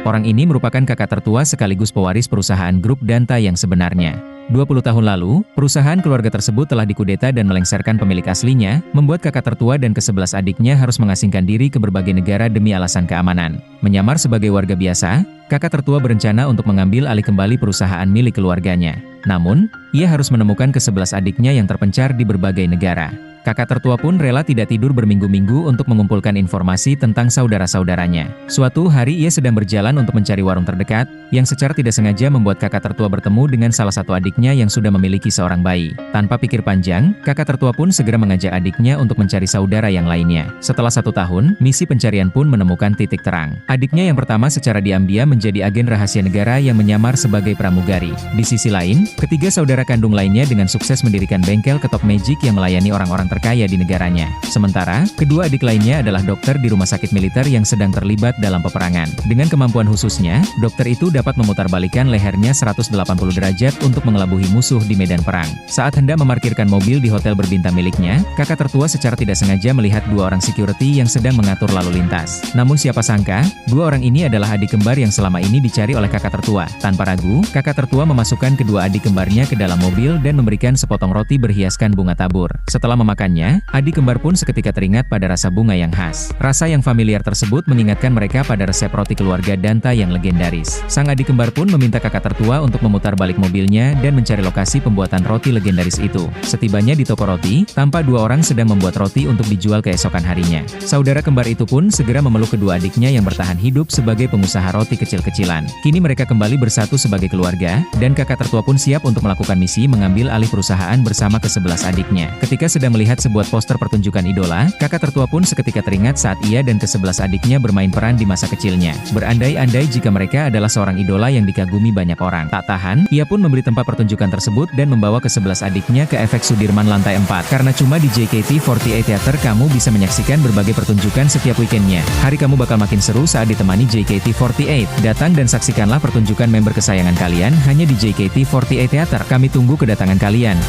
Orang ini merupakan kakak tertua sekaligus pewaris perusahaan grup Danta yang sebenarnya. 20 tahun lalu, perusahaan keluarga tersebut telah dikudeta dan melengsarkan pemilik aslinya, membuat kakak tertua dan ke-11 adiknya harus mengasingkan diri ke berbagai negara demi alasan keamanan. Menyamar sebagai warga biasa, kakak tertua berencana untuk mengambil alih kembali perusahaan milik keluarganya. Namun, ia harus menemukan ke-11 adiknya yang terpencar di berbagai negara. Kakak tertua pun rela tidak tidur berminggu-minggu untuk mengumpulkan informasi tentang saudara-saudaranya. Suatu hari ia sedang berjalan untuk mencari warung terdekat, yang secara tidak sengaja membuat kakak tertua bertemu dengan salah satu adiknya yang sudah memiliki seorang bayi. Tanpa pikir panjang, kakak tertua pun segera mengajak adiknya untuk mencari saudara yang lainnya. Setelah 1 tahun, misi pencarian pun menemukan titik terang. Adiknya yang pertama secara diam-diam menjadi agen rahasia negara yang menyamar sebagai pramugari. Di sisi lain, ketiga saudara kandung lainnya dengan sukses mendirikan bengkel ketok magic yang melayani orang-orang terkaya di negaranya. Sementara, kedua adik lainnya adalah dokter di rumah sakit militer yang sedang terlibat dalam peperangan. Dengan kemampuan khususnya, dokter itu dapat memutarbalikkan lehernya 180 derajat untuk mengelabuhi musuh di medan perang. Saat hendak memarkirkan mobil di hotel berbintang miliknya, kakak tertua secara tidak sengaja melihat 2 orang security yang sedang mengatur lalu lintas. Namun siapa sangka, 2 orang ini adalah adik kembar yang selama ini dicari oleh kakak tertua. Tanpa ragu, kakak tertua memasukkan kedua adik kembarnya ke dalam mobil dan memberikan sepotong roti berhiaskan bunga tabur. Setelah memakannya, adik kembar pun seketika teringat pada rasa bunga yang khas. Rasa yang familiar tersebut mengingatkan mereka pada resep roti keluarga Danta yang legendaris. Sang adik kembar pun meminta kakak tertua untuk memutar balik mobilnya dan mencari lokasi pembuatan roti legendaris itu. Setibanya di toko roti, tampak 2 orang sedang membuat roti untuk dijual keesokan harinya. Saudara kembar itu pun segera memeluk kedua adiknya yang bertahan hidup sebagai pengusaha roti kecil-kecilan. Kini mereka kembali bersatu sebagai keluarga, dan kakak tertua pun siap untuk melakukan misi mengambil alih perusahaan bersama ke-11 adiknya. Ketika sedang melihat sebuah poster pertunjukan idola, kakak tertua pun seketika teringat saat ia dan ke-11 adiknya bermain peran di masa kecilnya. Berandai-andai jika mereka adalah seorang idola yang dikagumi banyak orang. Tak tahan, ia pun membeli tempat pertunjukan tersebut dan membawa ke-11 adiknya ke efek Sudirman lantai 4. Karena cuma di JKT48 Theater kamu bisa menyaksikan berbagai pertunjukan setiap weekendnya. Hari kamu bakal makin seru saat ditemani JKT48. Datang dan saksikanlah pertunjukan member kesayangan kalian hanya di JKT48 Theater. Kami tunggu kedatangan kalian.